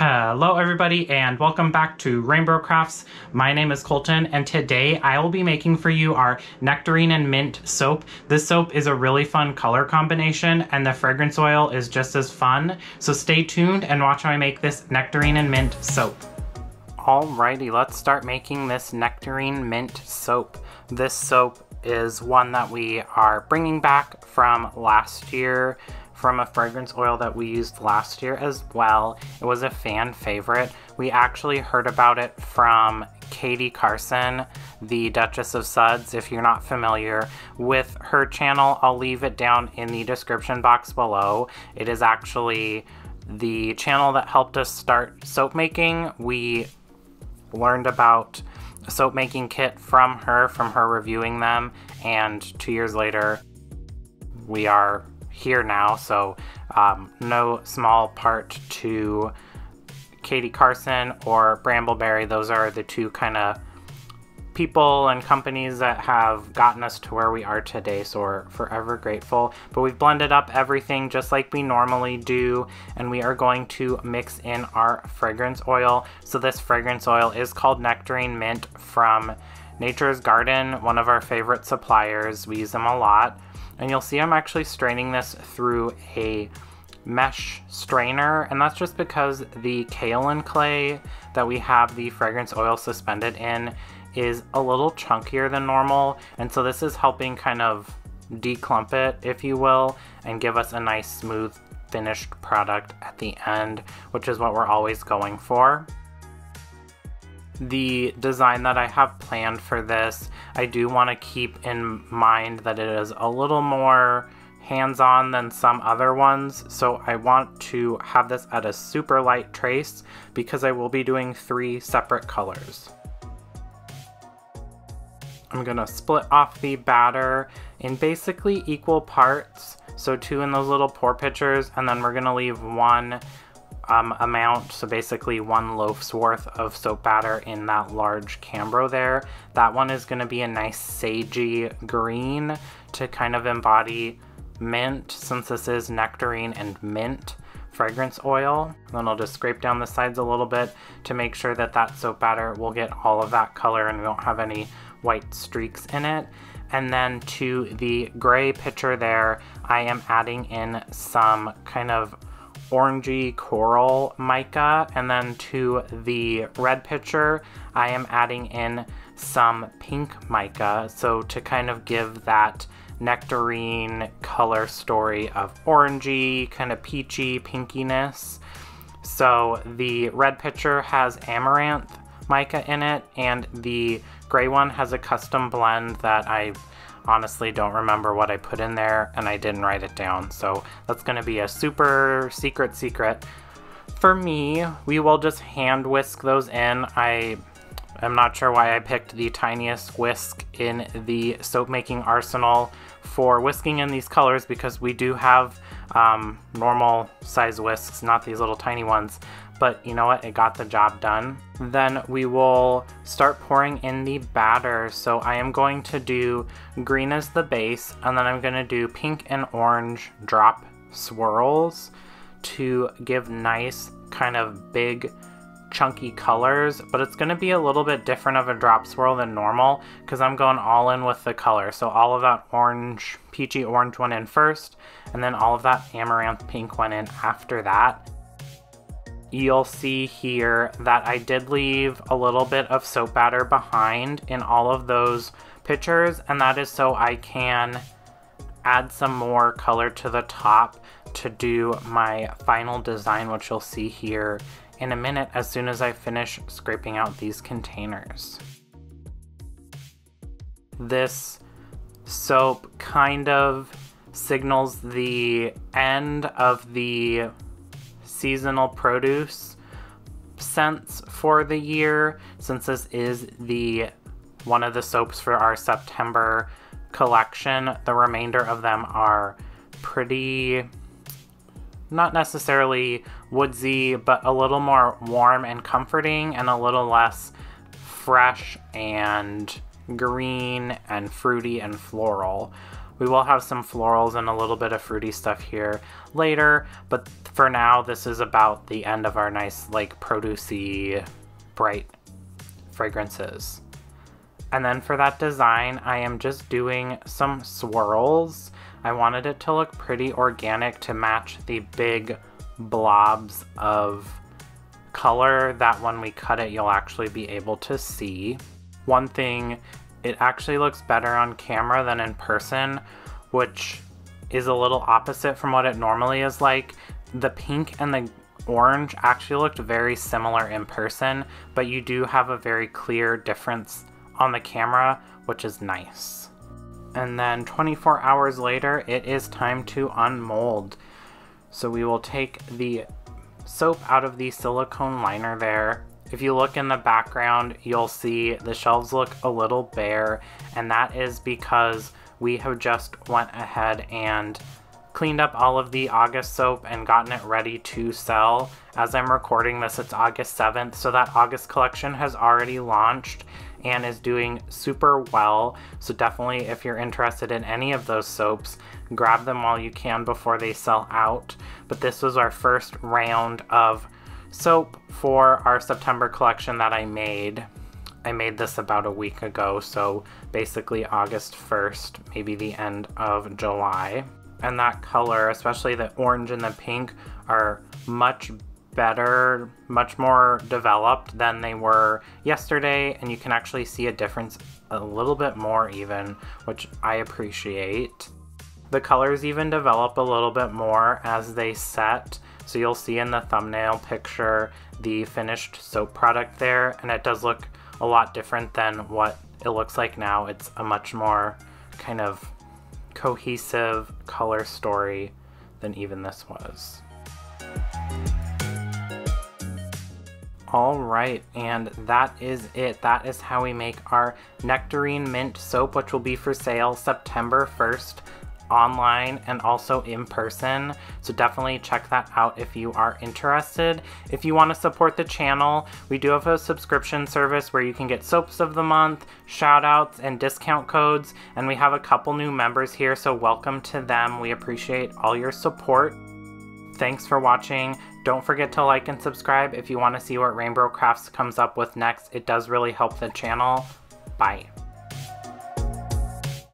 Hello everybody and welcome back to RainBro Crafts. My name is Colton and today I will be making for you our Nectarine and Mint soap. This soap is a really fun color combination and the fragrance oil is just as fun. So stay tuned and watch how I make this Nectarine and Mint soap. Alrighty, let's start making this Nectarine Mint soap. This soap is one that we are bringing back from last year, from a fragrance oil that we used last year as well. It was a fan favorite. We actually heard about it from Katie Carson, the Duchess of Suds. If you're not familiar with her channel, I'll leave it down in the description box below. It is actually the channel that helped us start soap making. We learned about a soap making kit from her reviewing them, and 2 years later we are here now, so no small part to Katie Carson or Brambleberry. Those are the two kind of people and companies that have gotten us to where we are today, so we're forever grateful. But we've blended up everything just like we normally do, and we are going to mix in our fragrance oil. So this fragrance oil is called Nectarine Mint from Nature's Garden, one of our favorite suppliers. We use them a lot. And you'll see I'm actually straining this through a mesh strainer, and that's just because the kaolin clay that we have the fragrance oil suspended in is a little chunkier than normal, and so this is helping kind of declump it, if you will, and give us a nice smooth finished product at the end, which is what we're always going for. The design that I have planned for this, I do want to keep in mind that it is a little more hands-on than some other ones, so I want to have this at a super light trace because I will be doing 3 separate colors. I'm gonna split off the batter in basically equal parts, so 2 in those little pour pitchers, and then we're gonna leave 1 amount, so basically 1 loaf's worth of soap batter in that large Cambro there. That one is going to be a nice sagey green to kind of embody mint, since this is Nectarine and Mint fragrance oil. Then I'll just scrape down the sides a little bit to make sure that that soap batter will get all of that color and we won't have any white streaks in it. And then to the gray pitcher there, I am adding in some kind of orangey coral mica, and then to the red pitcher I am adding in some pink mica, so to kind of give that nectarine color story of orangey, kind of peachy pinkiness. So the red pitcher has amaranth mica in it, and the gray one has a custom blend that I honestly don't remember what I put in there, and I didn't write it down, so that's going to be a super secret for me. We will just hand whisk those in. I am not sure why I picked the tiniest whisk in the soap making arsenal for whisking in these colors, because we do have normal size whisks, not these little tiny ones. But you know what, it got the job done. Then we will start pouring in the batter. So I am going to do green as the base, and then I'm going to do pink and orange drop swirls to give nice kind of big chunky colors, but it's going to be a little bit different of a drop swirl than normal because I'm going all in with the color. So all of that orange, peachy orange went in first, and then all of that amaranth pink went in after that. You'll see here that I did leave a little bit of soap batter behind in all of those pitchers, and that is so I can add some more color to the top to do my final design, which you'll see here in a minute as soon as I finish scraping out these containers. This soap kind of signals the end of the seasonal produce scents for the year, since this is one of the soaps for our September collection. The remainder of them are pretty, not necessarily woodsy, but a little more warm and comforting, and a little less fresh and green and fruity and floral. We will have some florals and a little bit of fruity stuff here later, but for now, this is about the end of our nice, like, produce-y, bright fragrances. And then for that design, I am just doing some swirls. I wanted it to look pretty organic to match the big blobs of color that when we cut it, you'll actually be able to see. One thing, it actually looks better on camera than in person, which is a little opposite from what it normally is like. The pink and the orange actually looked very similar in person, but you do have a very clear difference on the camera, which is nice. And then 24 hours later, it is time to unmold. So we will take the soap out of the silicone liner there. If you look in the background, you'll see the shelves look a little bare, and that is because we have just went ahead and cleaned up all of the August soap and gotten it ready to sell. As I'm recording this, it's August 7th, so that August collection has already launched and is doing super well. So definitely, if you're interested in any of those soaps, grab them while you can before they sell out. But this was our first round of soap for our September collection that I made. I made this about a week ago, so basically August 1st, maybe the end of July. And that color, especially the orange and the pink, are much better, much more developed than they were yesterday, and you can actually see a difference a little bit more even, which I appreciate. The colors even develop a little bit more as they set, so you'll see in the thumbnail picture the finished soap product there, and it does look a lot different than what it looks like now. It's a much more kind of cohesive color story than even this was. Alright, and that is it. That is how we make our Nectarine Mint soap, which will be for sale September 1st online and also in person. So definitely check that out if you are interested. If you want to support the channel, we do have a subscription service where you can get soaps of the month, shout outs, and discount codes. And we have a couple new members here, so welcome to them. We appreciate all your support. Thanks for watching. Don't forget to like and subscribe if you want to see what RainBro Crafts comes up with next. It does really help the channel. Bye.